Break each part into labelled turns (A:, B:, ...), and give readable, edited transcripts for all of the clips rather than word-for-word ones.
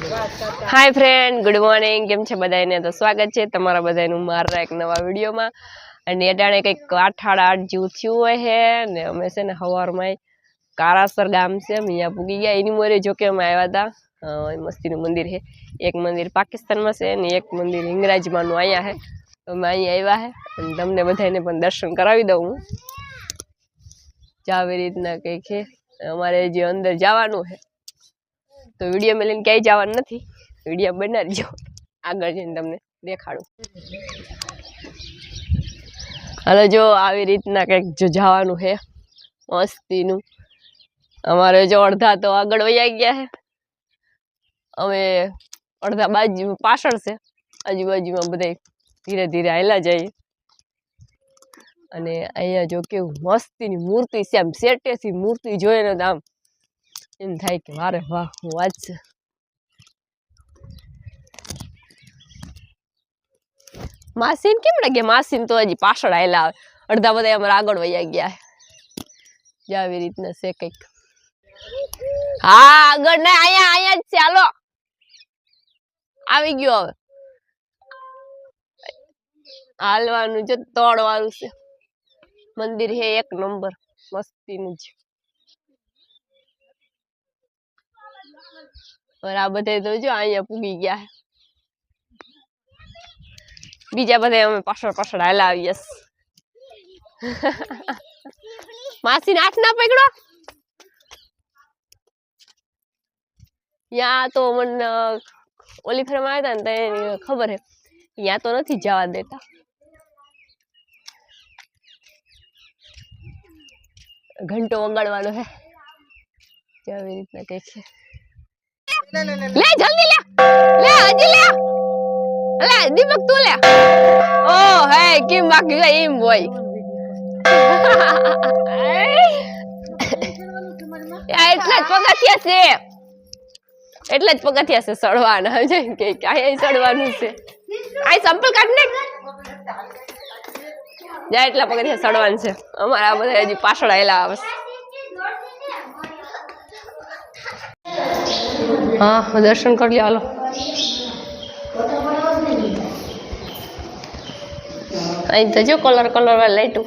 A: हाय friend, good morning. केम छे बधाने? तो स्वागत है तमारा बधानु मारा एक नवा विडियो में। अने अटाणे कंईक 8:30 जेवुं थयुं है ने अमे छे ने हवारमां कारासर गाम छे अहींया पूगी गया। एनी मोरे जो के अमे आव्या हता। मस्तीनुं मंदिर है। एक मंदिर पाकिस्तान में छे ने एक मंदिर हिंगराज मानुं अहींया है। अमे अहीं आव्या है अने तमने बधाने पण दर्शन करावी दऊं। जावी रीतना कंईक है। अमारे जे अंदर जवानुं है तो विडियो में लईने क्यांय जवानुं नथी। विडियो बना रहीजो, आगळ जईने तमने देखाडुं। हलो जो आवी रीतना कंईक जो जवानुं है मस्तीनुं। अमारे जो अर्धा तो आगळ वया गया है, अमे अर्धा बाजू पाछळ छे। आजूबाजूमां बधाय धीरे धीरे हाल्या जाईए। अने अहींया जो केवुं मस्तीनी मूर्ति छे, आम सेटेथी मूर्ति जोईने तो आम एम थाय के वारे वाह हुं वात छे। मासीन केम लगे? मासीन तो हजी पाछळ आयला, अर्धा बधा अमरा आगळ वया गया है। जावी रीतना छे कंईक। हाँ आगळ ने आया आया ज छे। हालो आवी गयो। हवे हालवानुं जो तोड़वानुं छे। मंदिर है एक नंबर मस्तीनुं ज। और आ बधाय तो जो अहींया पूगी गया है। बीजा बधाय अमे पाछळ पाछळ हाल्या आवीए। मासीने हाथ ना पकड़ो। या तो मन ओली फेर में आया था ने खबर है, या तो नहीं जवा देता। घंटो वगाड़वानो है। जावी रीतना कंईक छे। ले जल्दी ले हजी ले दीपक तू ले। ओ है केम बाकी गई एम बोय। या એટલા જ પગથિયા છે, એટલા જ પગથિયા છે સડવાના છે કે ક્યાં સડવાનું છે। આ સંપલ કાઢ ને જા, એટલા પગથિયા સડવાનું છે। અમારા બધા હજી પાછળ આયેલા આવે। हाँ दर्शन कर लिया। हालो अहीं तो जो कलर कलर वाली लाइटू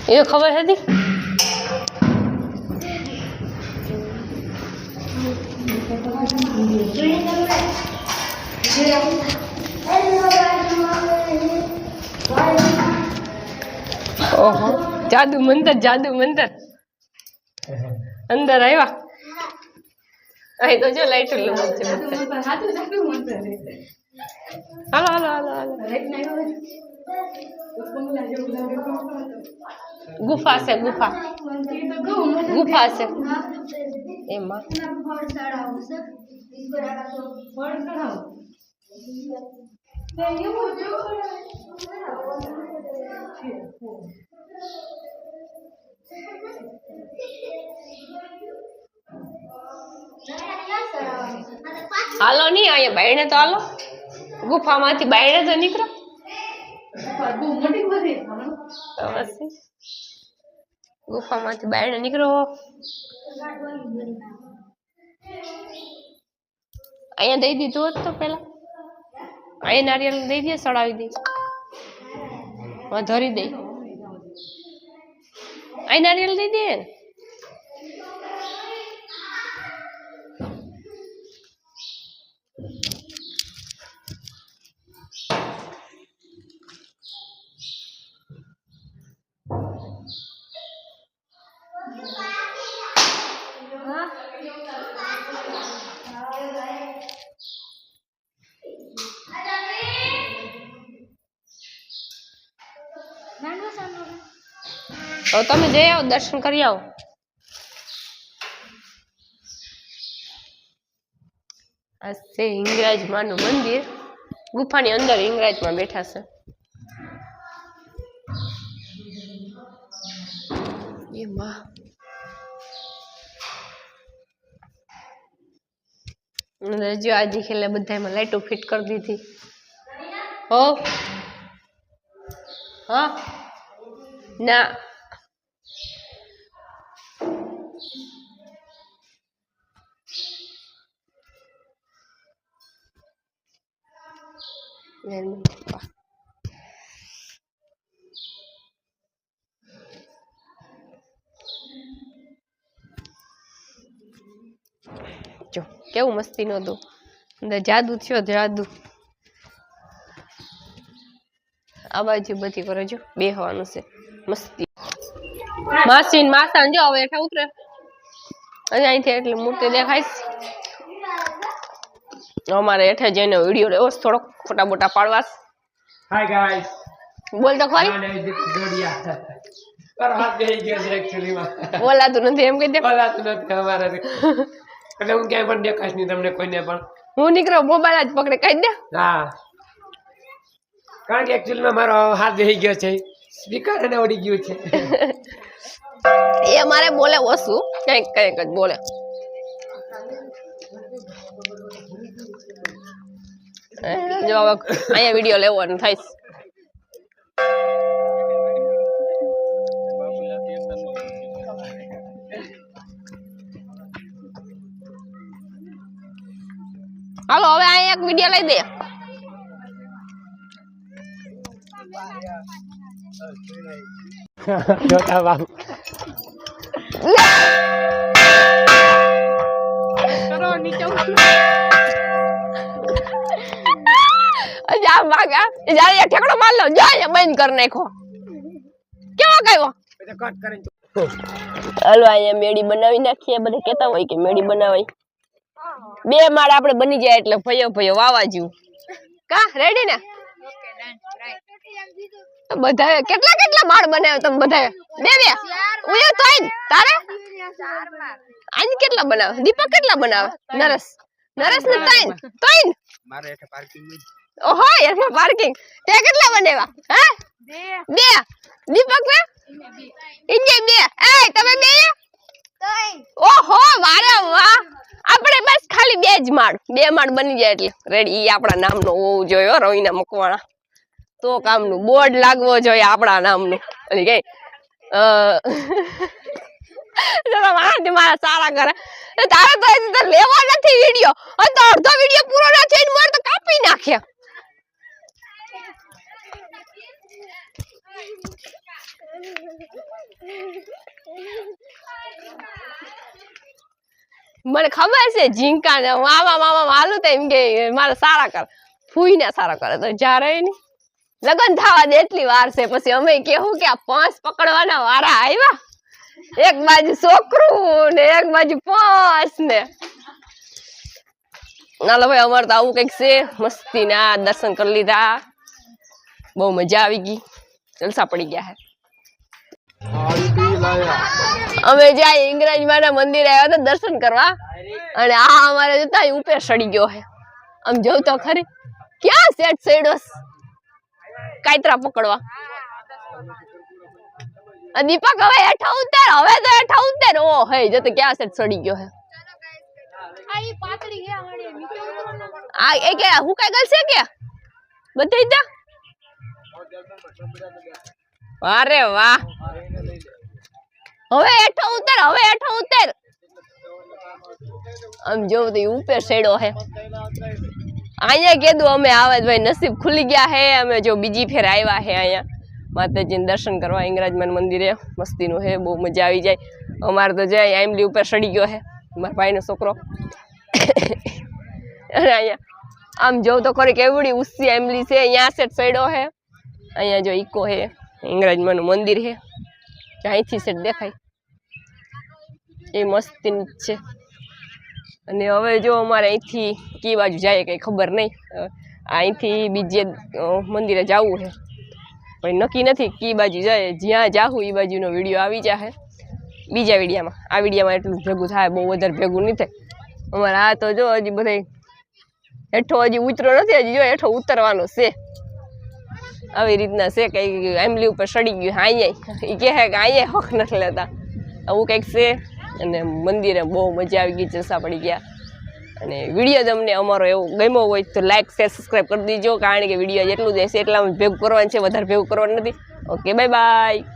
A: ये खबर है थी। ओहो जादू मंदिर अंदर आया। अहीं तो जो लाइट हालो हालो हालो हालो। गुफा से गुफा गुफा से एमा हालो नहीं आया बायणे तो हालो गुफा मांथी बायणे तो निकळो। गुफा मांथी बायणे निकळो। अहींया दई दीधुं होत तो पेला अहीं नारियल दई दे, सड़ावी दे, धरी दे। अहीं नारियल दई दे। तो तमे जई आओ, दर्शन करी आओ। आ से हिंगराज मानुं मंदिर। गुफानी अंदर हिंगराज मां बैठा छे। ये मां જો આજે ખેલે બધામાં લાઈટો ફિટ કરી દીધી હો હા ના જો કેવું મસ્તી નતું અંદર જાદુ થયો જાદુ આ બાજુ બધી કરે જો બેહવાનું છે મસ્તી માસી ને માસા જો હવે હેઠા ઉતરે અને અહીંથી એટલી મૂર્તિ દેખાય અમારે હેઠે જઈને વિડીયો લેવો થોડોક ફોટા બોટા પાડવા
B: હાય ગાઈસ
A: બોલ તો ખરી બોલાતું નથી એમ કહી દે
B: બોલાતું નથી અમારે એટલે હું ક્યાંય પણ દેખાશ નહીં તમને કોઈને પણ
A: હું નીકળો મોબાઈલ જ પકડે કહી દે
B: હા કારણ કે એકચ્યુઅલીમાં મારો હાથ બેહી ગયો છે સ્પીકર એને ઉડી ગયું છે
A: એ અમારે બોલે ઓછું કંઈક કંઈક જ બોલે જો હવે અહીંયા વિડીયો લેવાનો થાય હાલો હવે અહીંયા એક વિડીયો લઈ દે
B: જોતા બાબુ
A: કરો નીચે જા ભાગા જારે ઠેકડો માર લો જા બંધ કર નાખો કેવો કયો
B: કટ કરીને
A: હાલો અહીંયા મેડી બનાવી નાખીએ બધે કહેતા હોય કે મેડી બનાવાય બે માળ આપણે બની જાય એટલે ભયો ભયો વાવા જેવું કા રેડી ને બધા કેટલા કેટલા માળ બનાવ્યો તમે બધા બે બે ઉયો તોય તારે આજ કેટલા બનાવે દીપક કેટલા બનાવે નરેશ નરેશ ને તોય
B: મારે એટલે પાર્કિંગ
A: ઓહો એટલે પાર્કિંગ તે કેટલા બનાવ્યા હે બે દીપક બે ઇન્જે બે એ તમે બે ઓહો વારે વાહ આપણે બસ ખાલી બે જ માળ બની જાય એટલે રેડી ઈ આપણા નામનો હોવું જોઈએ રવિના મકવાણા તો કામનું બોર્ડ લાગવો જોઈએ આપણા નામનું અને કે મારા સારા કરે તારે તો લેવા નથી વિડીયો તો અડધો વિડીયો પૂરો ના થઈને મારે તો કાપી નાખ્યા મને ખબર છે ઝીંકા ને મામા મામા હાલું તો એમ કે મારે સારા કરે ફૂઈ ને સારા કરે તો જ્યારે લગન થવા દે એટલી વાર છે પછી અમે કેવું કે આ પાંચ પકડવાના વારા આવ્યા એક બાજુ છોકરું ને એક બાજુ પાંચ ને નાલો ભાઈ અમારે તો આવું કઈક છે મસ્તી ના દર્શન કરી લીધા બહુ મજા આવી ગઈ જલસા પડી ગયા હે અમે જાય ઇંગરાજમાં ના મંદિરે આવ્યા હતા દર્શન કરવા અને આ અમારે જતા ઉપર સડી ગયો હે આમ જવું તો ખરી ક્યાં સેટ સડ્યો કાયતરા પકડવા દીપક હવે હેઠા ઉતર ઓ હે જતો ક્યાં સેટ સડી ગયો હે આ એ કે હું કઈ ગલ છે કે બધી જા અરે વાહ હવે હેઠો ઉતર આમ જોવ તો ઉપર સેડો હે અહીંયા કીધું અમે આવે ભાઈ નસીબ ખુલી ગયા હે અમે જો બીજી ફેર આવ્યા હે અહીંયા માતાજીને દર્શન કરવા ઇંગરાજમાન મંદિરે મસ્તીનું હે બહુ મજા આવી જાય અમારે તો જાય આઈમલી ઉપર સડી ગયો હે મારા ભાઈનો છોકરો અને અહીંયા આમ જોવ તો ખરી કેવડી ઉસ્સી આઈમલી છે અહીંયા સેટ સડ્યો હે અહીંયા જો ઈકો હે ઇંગરાજમાનું મંદિર હે અહીંથી સેટ દેખાય એ મસ્તી છે અને હવે જો અમારે અહીંથી કી બાજુ જાય કઈ ખબર નહીં અહીંથી બીજે મંદિરે જવું છે પણ નક્કી નથી કી બાજુ જાય જ્યાં જાહું એ બાજુનો વિડીયો આવી જાય બીજા વિડીયામાં આ વિડીયામાં એટલું ભેગું થાય બહુ વધારે ભેગું નહીં થાય અમારે આ તો જો હજી બધા હેઠો હજી ઉતરો નથી હજી જો હેઠો ઉતરવાનો છે આવી રીતના છે કઈ આંબલી ઉપર સડી ગયું અહીંયા એ કહે કે અહીંયા હક નથી લેતા આવું કંઈક છે અને મંદિરે બહુ મજા આવી ગઈ જલસા પડી ગયા અને વિડીયો તમને અમારો એવો ગમ્યો હોય તો લાઈક શેર સબસ્ક્રાઈબ કરી દીજો, કારણ કે વિડીયો જેટલું જ હશે એટલામાં ભેગું કરવાનું છે, વધારે ભેગું કરવાનું નથી. Okay, bye bye.